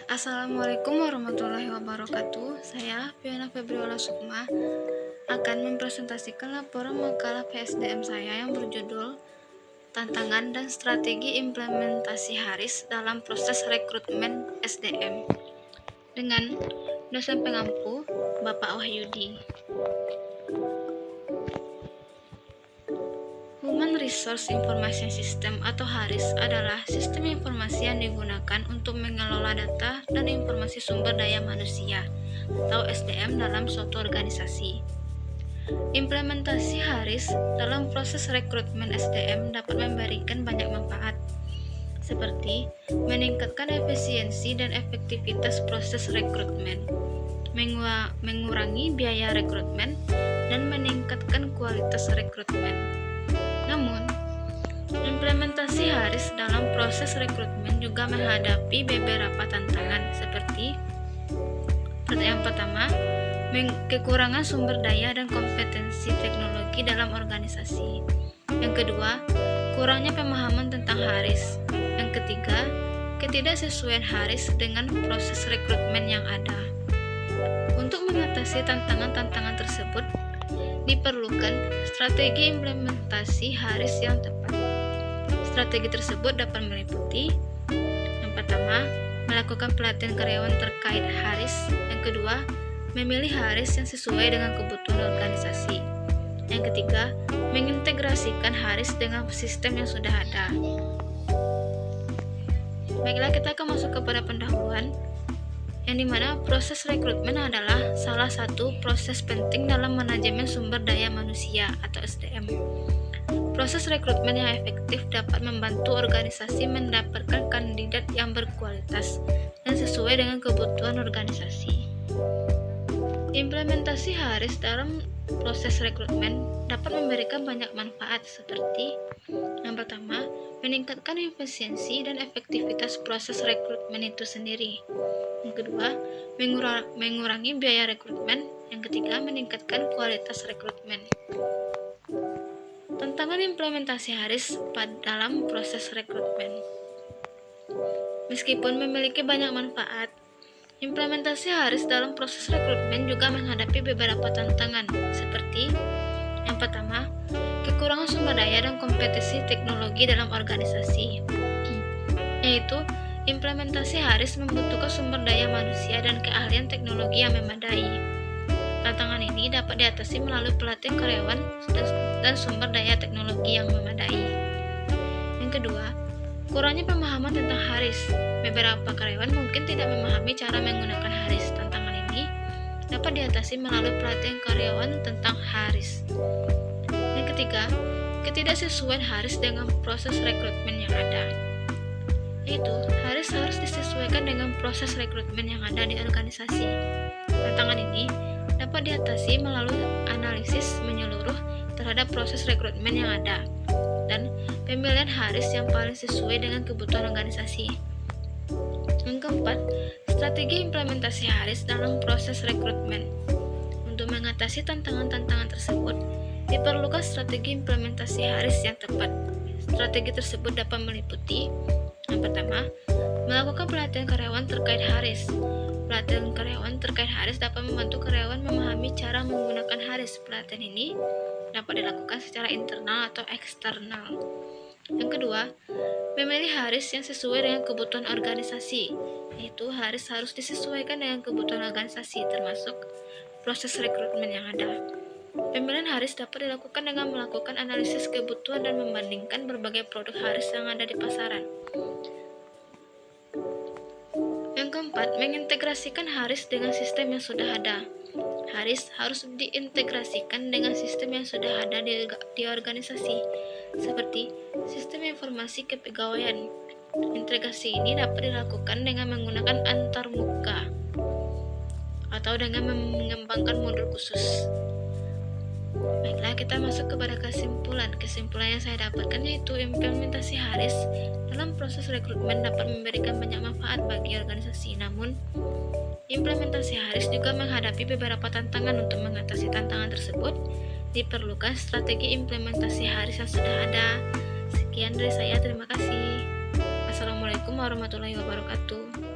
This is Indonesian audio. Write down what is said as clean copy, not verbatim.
Assalamualaikum warahmatullahi wabarakatuh. Saya Fiona Febriola Sukma akan mempresentasikan laporan makalah PSDM saya yang berjudul Tantangan dan Strategi Implementasi Haris dalam Proses Rekrutmen SDM dengan dosen pengampu Bapak Wahyudi. Human Resource Information System atau HARIS adalah sistem informasi yang digunakan untuk mengelola data dan informasi sumber daya manusia atau SDM dalam suatu organisasi. Implementasi HARIS dalam proses rekrutmen SDM dapat memberikan banyak manfaat, seperti meningkatkan efisiensi dan efektivitas proses rekrutmen, mengurangi biaya rekrutmen, dan meningkatkan kualitas rekrutmen. Namun, implementasi HARIS dalam proses rekrutmen juga menghadapi beberapa tantangan seperti yang pertama, kekurangan sumber daya dan kompetensi teknologi dalam organisasi. Yang kedua, kurangnya pemahaman tentang HARIS. Yang ketiga, ketidaksesuaian HARIS dengan proses rekrutmen yang ada. Untuk mengatasi tantangan-tantangan tersebut, diperlukan strategi implementasi HARIS yang tepat. Strategi tersebut dapat meliputi yang pertama, melakukan pelatihan karyawan terkait HARIS. Yang kedua, memilih HARIS yang sesuai dengan kebutuhan organisasi. Yang ketiga, mengintegrasikan HARIS dengan sistem yang sudah ada. Baiklah, kita akan masuk kepada pendahuluan, yang dimana proses rekrutmen adalah salah satu proses penting dalam manajemen sumber daya manusia atau SDM. Proses rekrutmen yang efektif dapat membantu organisasi mendapatkan kandidat yang berkualitas dan sesuai dengan kebutuhan organisasi. Implementasi HARIS dalam proses rekrutmen dapat memberikan banyak manfaat seperti yang pertama, meningkatkan efisiensi dan efektivitas proses rekrutmen itu sendiri. Yang kedua, mengurangi biaya rekrutmen. Yang ketiga, meningkatkan kualitas rekrutmen. Tantangan implementasi HARIS dalam proses rekrutmen. Meskipun memiliki banyak manfaat, implementasi HARIS dalam proses rekrutmen juga menghadapi beberapa tantangan, seperti yang pertama, kekurangan sumber daya dan kompetensi teknologi dalam organisasi, yaitu implementasi HARIS membutuhkan sumber daya manusia dan keahlian teknologi yang memadai. Tantangan ini dapat diatasi melalui pelatihan karyawan dan sumber daya teknologi yang memadai. Yang kedua, kurangnya pemahaman tentang HARIS. Beberapa karyawan mungkin tidak memahami cara menggunakan HARIS. Tantangan ini dapat diatasi melalui pelatihan karyawan tentang HARIS. Yang ketiga, ketidaksesuaian HARIS dengan proses rekrutmen yang ada, yaitu HARIS harus disesuaikan dengan proses rekrutmen yang ada di organisasi. Tantangan ini dapat diatasi melalui analisis menyeluruh terhadap proses rekrutmen yang ada dan pemilihan HARIS yang paling sesuai dengan kebutuhan organisasi. Yang keempat, strategi implementasi HARIS dalam proses rekrutmen. Untuk mengatasi tantangan-tantangan tersebut, diperlukan strategi implementasi HARIS yang tepat. Strategi tersebut dapat meliputi yang pertama, melakukan pelatihan karyawan terkait HARIS. Pelatihan karyawan terkait HARIS dapat membantu karyawan memahami cara menggunakan HARIS. Pelatihan ini dapat dilakukan secara internal atau eksternal. Yang kedua, memilih HARIS yang sesuai dengan kebutuhan organisasi, yaitu HARIS harus disesuaikan dengan kebutuhan organisasi, termasuk proses rekrutmen yang ada. Pemilihan HARIS dapat dilakukan dengan melakukan analisis kebutuhan dan membandingkan berbagai produk HARIS yang ada di pasaran. Yang keempat, mengintegrasikan HARIS dengan sistem yang sudah ada. HARIS harus diintegrasikan dengan sistem yang sudah ada di organisasi, seperti sistem informasi kepegawaian. Integrasi ini dapat dilakukan dengan menggunakan antarmuka atau dengan mengembangkan modul khusus. Baiklah, kita masuk kepada kesimpulan. Kesimpulan yang saya dapatkan yaitu implementasi HARIS dalam proses rekrutmen dapat memberikan banyak manfaat bagi organisasi. Namun, implementasi HARIS juga menghadapi beberapa tantangan. Untuk mengatasi tantangan tersebut, diperlukan strategi implementasi HARIS yang sudah ada. Sekian dari saya, terima kasih. Assalamualaikum warahmatullahi wabarakatuh.